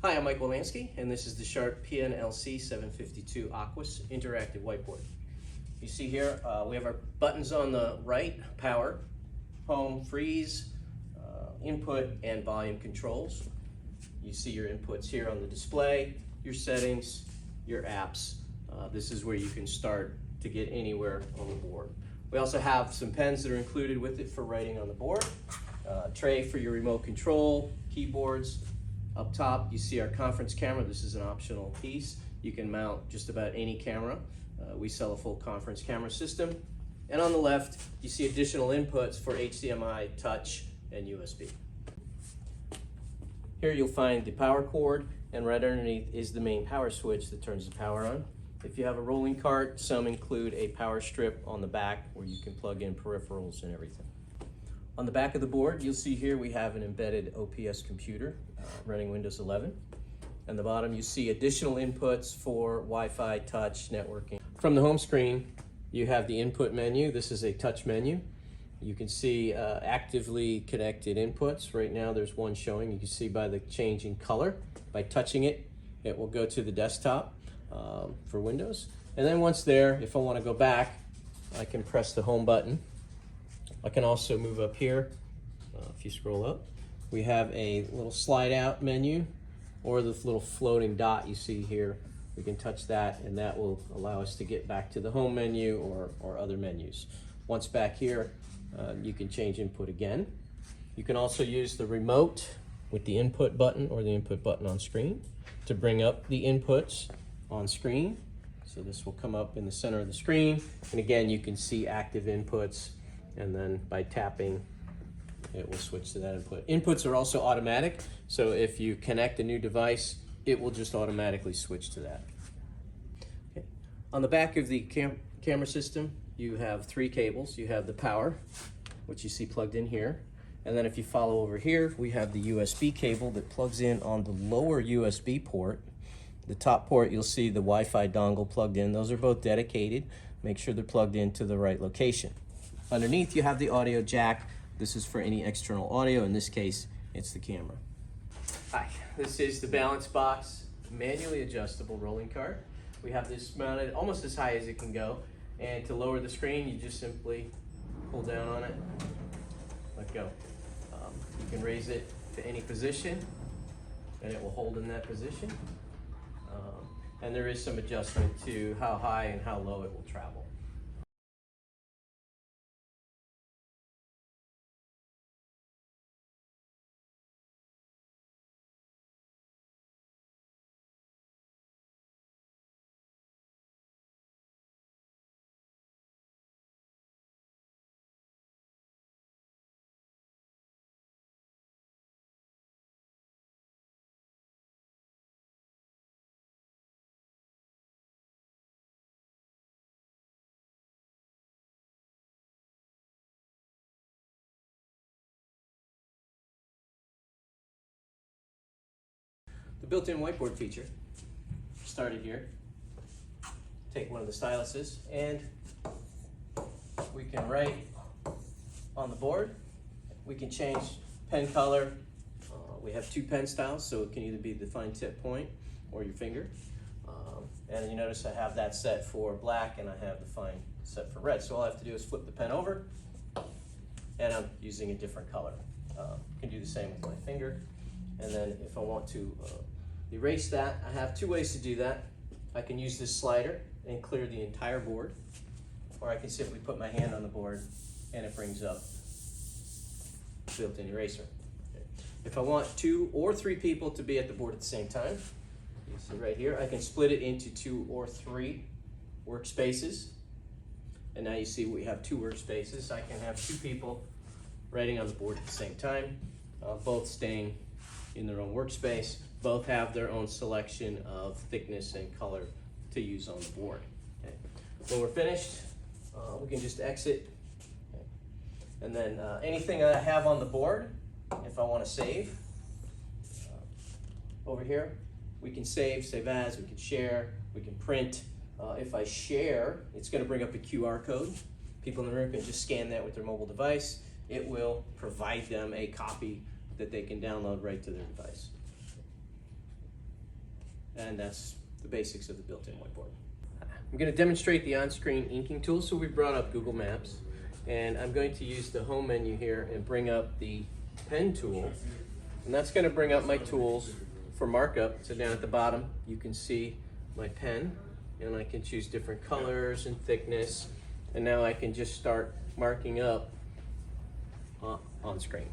Hi, I'm Mike Wolanski, and this is the Sharp PN-LC752 Aquos Interactive Whiteboard. You see here, we have our buttons on the right: power, home, freeze, input, and volume controls. You see your inputs here on the display, your settings, your apps. This is where you can start to get anywhere on the board. We also have some pens that are included with it for writing on the board, tray for your remote control, keyboards. Up top, you see our conference camera. This is an optional piece. You can mount just about any camera. We sell a full conference camera system. And on the left, you see additional inputs for HDMI, touch, and USB. Here you'll find the power cord, and right underneath is the main power switch that turns the power on. If you have a rolling cart, some include a power strip on the back where you can plug in peripherals and everything. On the back of the board, you'll see here we have an embedded OPS computer running Windows 11. On the bottom, you see additional inputs for Wi-Fi, touch, networking. From the home screen, you have the input menu. This is a touch menu. You can see actively connected inputs. Right now, there's one showing. You can see by the change in color. By touching it, it will go to the desktop for Windows. And then once there, if I want to go back, I can press the home button. I can also move up here. If you scroll up, we have a little slide out menu, or the little floating dot you see here. We can touch that, and that will allow us to get back to the home menu or other menus. Once back here, you can change input again. You can also use the remote with the input button or the input button on screen to bring up the inputs on screen. So this will come up in the center of the screen. And again, you can see active inputs, and then by tapping, it will switch to that input. Inputs are also automatic, so if you connect a new device, it will just automatically switch to that. Okay. On the back of the camera system, you have three cables. You have the power, which you see plugged in here. And then if you follow over here, we have the USB cable that plugs in on the lower USB port. The top port, you'll see the Wi-Fi dongle plugged in. Those are both dedicated. Make sure they're plugged into the right location. Underneath, you have the audio jack. This is for any external audio. In this case, it's the camera. Hi, this is the balance box, manually adjustable rolling cart. We have this mounted almost as high as it can go. And to lower the screen, you just simply pull down on it, let go. You can raise it to any position, and it will hold in that position. And there is some adjustment to how high and how low it will travel. The built-in whiteboard feature started here. Take one of the styluses, and we can write on the board. We can change pen color. We have two pen styles, so it can either be the fine tip point or your finger. And you notice I have that set for black, and I have the fine set for red. So all I have to do is flip the pen over, and I'm using a different color. Can do the same with my finger. And then if I want to erase that, I have two ways to do that. I can use this slider and clear the entire board, or I can simply put my hand on the board and it brings up the built-in eraser. Okay. If I want 2 or 3 people to be at the board at the same time, you see right here, I can split it into 2 or 3 workspaces. And now you see we have 2 workspaces. I can have 2 people writing on the board at the same time, both staying in their own workspace. Both have their own selection of thickness and color to use on the board. Okay. When we're finished, we can just exit. Okay. And then anything that I have on the board, if I want to save, over here, we can save as, we can share, we can print. If I share, it's going to bring up a QR code. People in the room can just scan that with their mobile device. It will provide them a copy that they can download right to their device. and that's the basics of the built-in whiteboard. I'm going to demonstrate the on-screen inking tool. So we brought up Google Maps, and I'm going to use the home menu here and bring up the pen tool, and that's going to bring up my tools for markup. So down at the bottom you can see my pen, and I can choose different colors and thickness, and now I can just start marking up on screen.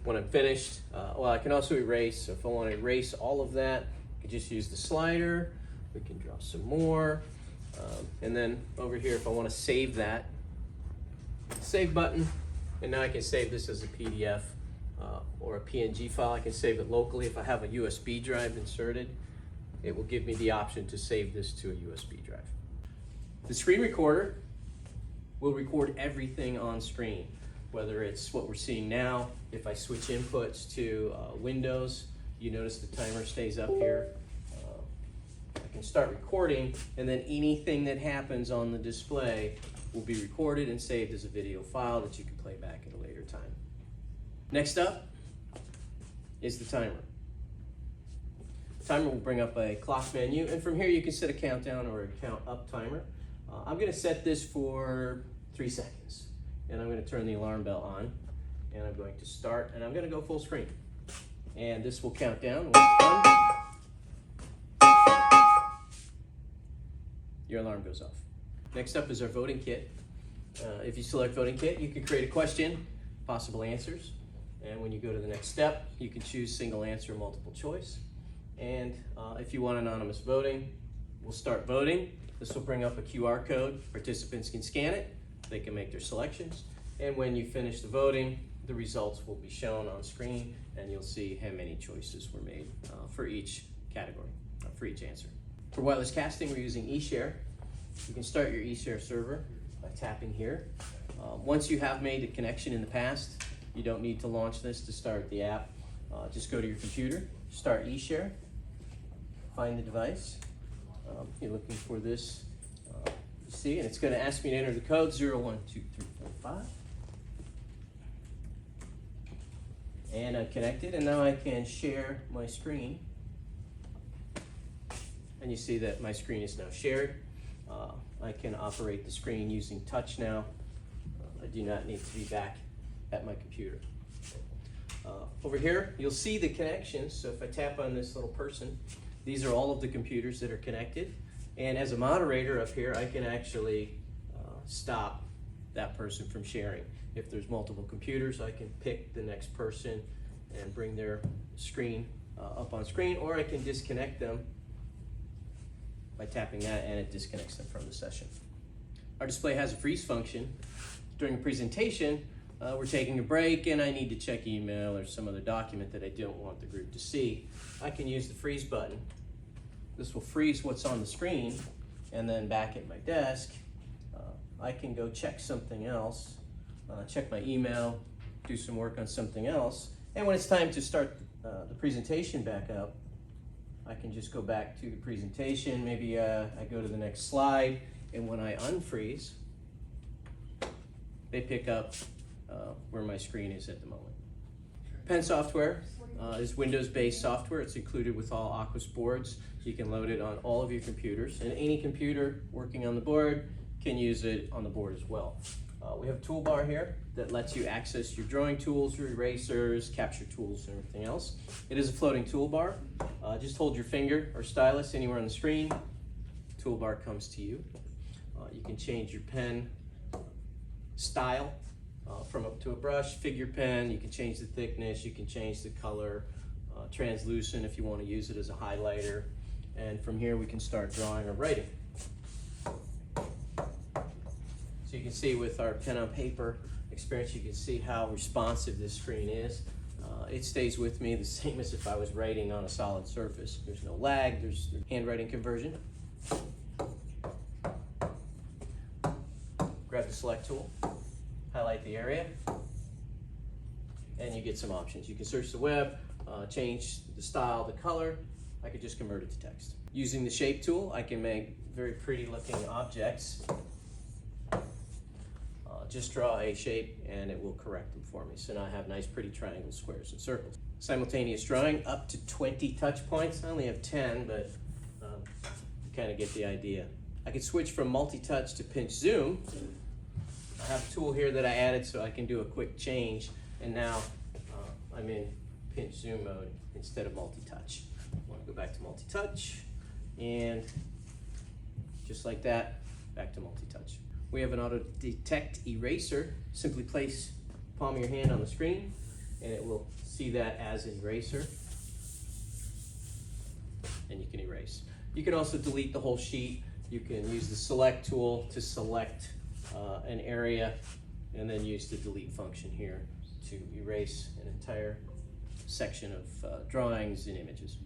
When I'm finished, well, I can also erase. So if I want to erase all of that, I can just use the slider. We can draw some more, and then over here, if I want to save that, save button, and now I can save this as a PDF or a PNG file. I can save it locally. If I have a USB drive inserted, it will give me the option to save this to a USB drive. The screen recorder will record everything on screen, whether it's what we're seeing now. If I switch inputs to Windows, you notice the timer stays up here. I can start recording, and then anything that happens on the display will be recorded and saved as a video file that you can play back at a later time. Next up is the timer. The timer will bring up a clock menu, and from here you can set a countdown or a count up timer. I'm going to set this for 3 seconds, and I'm going to turn the alarm bell on, and I'm going to start, and I'm going to go full screen, and this will count down. When it's done, your alarm goes off. Next up is our voting kit. If you select voting kit, you can create a question, possible answers, and when you go to the next step, you can choose single answer, multiple choice. And if you want anonymous voting, we'll start voting. This will bring up a QR code. Participants can scan it, they can make their selections, and when you finish the voting, the results will be shown on screen, and you'll see how many choices were made for each category, for each answer. For wireless casting, we're using eShare. You can start your eShare server by tapping here. Once you have made a connection in the past, you don't need to launch this to start the app. Just go to your computer, start eShare, find the device. You're looking for this, you see, and it's going to ask me to enter the code 012345. And I'm connected, and now I can share my screen. And you see that my screen is now shared. I can operate the screen using touch now. I do not need to be back at my computer. Over here, you'll see the connections. So if I tap on this little person, these are all of the computers that are connected. And as a moderator up here, I can actually stop that person from sharing. If there's multiple computers, I can pick the next person and bring their screen up on screen, or I can disconnect them by tapping that, and it disconnects them from the session. Our display has a freeze function. During a presentation, we're taking a break and I need to check email or some other document that I don't want the group to see. I can use the freeze button. This will freeze what's on the screen, and then back at my desk, I can go check something else, check my email, do some work on something else, and when it's time to start the presentation back up, I can just go back to the presentation. Maybe I go to the next slide, and when I unfreeze, they pick up where my screen is at the moment. Pen software is Windows-based software. It's included with all Aquas boards. You can load it on all of your computers, and any computer working on the board can use it on the board as well. We have a toolbar here that lets you access your drawing tools, your erasers, capture tools, and everything else. It is a floating toolbar. Just hold your finger or stylus anywhere on the screen. Toolbar comes to you. You can change your pen style from up to a brush, figure pen. You can change the thickness, you can change the color, translucent if you want to use it as a highlighter. And from here we can start drawing or writing. So you can see with our pen on paper experience, you can see how responsive this screen is. It stays with me the same as if I was writing on a solid surface. There's no lag, there's handwriting conversion. Grab the select tool, highlight the area, and you get some options. You can search the web, change the style, the color. I could just convert it to text. Using the shape tool, I can make very pretty looking objects. Just draw a shape and it will correct them for me. So now I have nice pretty triangles, squares, and circles. simultaneous drawing, up to 20 touch points. I only have 10, but you kind of get the idea. I could switch from multi-touch to pinch zoom. I have a tool here that I added so I can do a quick change, and now I'm in pinch zoom mode instead of multi-touch. I want to go back to multi-touch, and just like that, back to multi-touch. We have an auto detect eraser. Simply place the palm of your hand on the screen and it will see that as an eraser, and you can erase. You can also delete the whole sheet. You can use the select tool to select an area and then use the delete function here to erase an entire section of drawings and images.